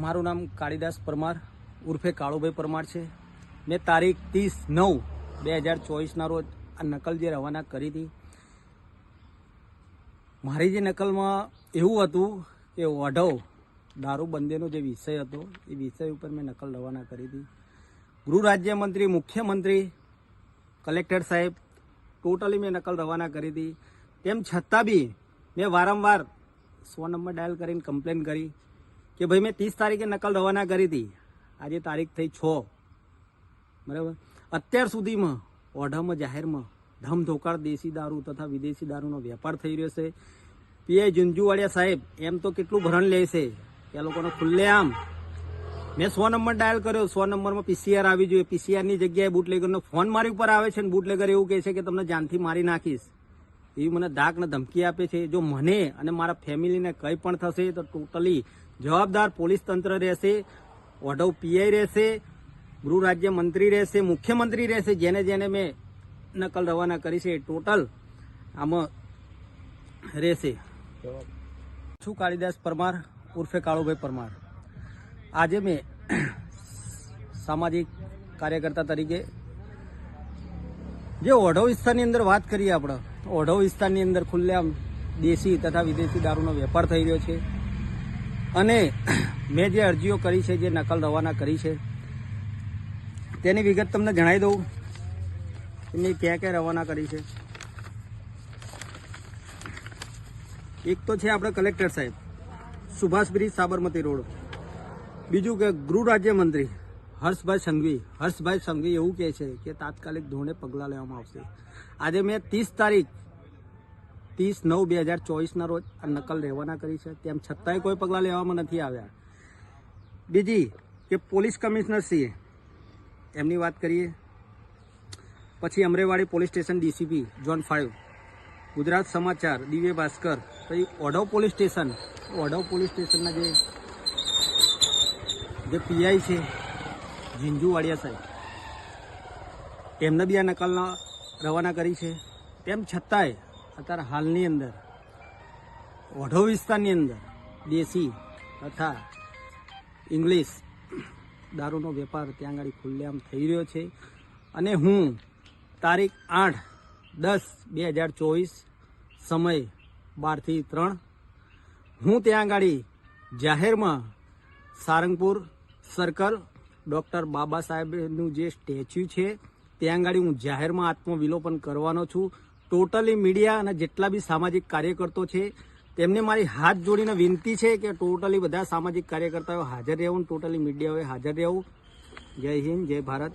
મારું નામ કાળીદાસ પરમાર ઉર્ફે કાળુભાઈ પરમાર છે। મેં તારીખ 30/9/2024ના રોજ આ નકલ જે રવાના કરી હતી, મારી જે નકલમાં એવું હતું કે ઓઢવ દારૂબંધીનો જે વિષય હતો એ વિષય ઉપર મેં નકલ રવાના કરી હતી। ગૃહ રાજ્યમંત્રી, મુખ્યમંત્રી, કલેક્ટર સાહેબ ટોટલી મેં નકલ રવાના કરી હતી। તેમ છતાં બી મેં વારંવાર 100 નંબર ડાયલ કરીને કમ્પ્લેન કરી કે ભાઈ મેં 30 તારીખે નકલ રવાના કરી હતી, આજે તારીખ થઈ 6, બરાબર। અત્યાર સુધીમાં ઓઢામાં જાહેરમાં ધમધોકાર દેશી દારૂ તથા વિદેશી દારૂનો વેપાર થઈ રહ્યો છે। પીઆઈ ઝુંઝુવાડિયા સાહેબ એમ તો કેટલું ભરણ લે છે કે આ લોકોનો ખુલ્લેઆમ મેં 100 નંબર ડાયલ કર્યો, 100 નંબરમાં પીસીઆર આવી જોઈએ, પીસીઆરની જગ્યાએ બુટલેગરનો ફોન મારી ઉપર આવે છે અને બુટલેગર એવું કહે છે કે તમને જાનથી મારી નાખીશ, એવી મને ધાક ને ધમકી આપે છે। જો મને અને મારા ફેમિલીને કંઈ પણ થશે તો ટોટલી જવાબદાર પોલીસ તંત્ર રહેશે, ઓઢવ પીઆઈ રહેશે, ગૃહ રાજ્ય મંત્રી રહેશે, મુખ્યમંત્રી રહેશે, જેને જેને મેં નકલ રવાના કરી છે ટોટલ આમાં રહેશે। છું કાળીદાસ પરમાર ઉર્ફે કાળુભાઈ પરમાર। આજે મેં સામાજિક કાર્યકર્તા તરીકે જે ઓઢવ વિસ્તારની અંદર વાત કરીએ, આપણે ઓઢવ વિસ્તારની અંદર ખુલ્લેઆમ દેશી તથા વિદેશી દારૂનો વેપાર થઈ રહ્યો છે અને મેં જે અરજીઓ કરી છે, જે નકલ રવાના કરી છે, તેની વિગત તમને જણાવી દઉં કે મેં ક્યાં ક્યાં રવાના કરી છે। એક તો છે આપણે કલેક્ટર સાહેબ, સુભાષ બ્રિજ, સાબરમતી રોડ। બીજું કે ગૃહ રાજ્યમંત્રી હર્ષભાઈ સંઘવી એવું કહે છે કે તાત્કાલિક ધોરણે પગલાં લેવામાં આવશે। આજે મેં 30/9/2024ના રોજ આ નકલ રવાના કરી છે, તેમ છતાંય કોઈ પગલાં લેવામાં નથી આવ્યા। બીજી કે પોલીસ કમિશનરશ્રીએ એમની વાત કરીએ, પછી Amraiwadi police station DCP zone 5, Gujarat સમાચાર, દિવ્ય ભાસ્કર, પછી ઓઢવ પોલીસ સ્ટેશનના જે પીઆઈ છે ઝીંઝુવાડિયા સાહેબ, એમને બી આ નકલના રવાના કરી છે। તેમ છતાંય અત્યારે હાલની અંદર ઓઢવ વિસ્તારની અંદર દેશી તથા ઇંગ્લિશ દારૂનો વેપાર ત્યાં આગળ ખુલ્લેઆમ થઈ રહ્યો છે અને હું તારીખ 8/10/2024 સમય 12 થી 3 હું ત્યાં આગળ જાહેરમાં સારંગપુર સર્કલ ડૉક્ટર બાબા સાહેબનું જે સ્ટેચ્યુ છે ત્યાં આગળ હું જાહેરમાં આત્મવિલોપન કરવાનો છું। ટોટલી મીડિયા અને જેટલા બી સામાજિક કાર્યકર્તો છે તેમને મારી હાથ જોડીને વિનંતી છે કે ટોટલી બધા સામાજિક કાર્યકર્તાઓ હાજર રહેવું, ટોટલી મીડિયાઓએ હાજર રહેવું। જય હિન્દ, જય ભારત।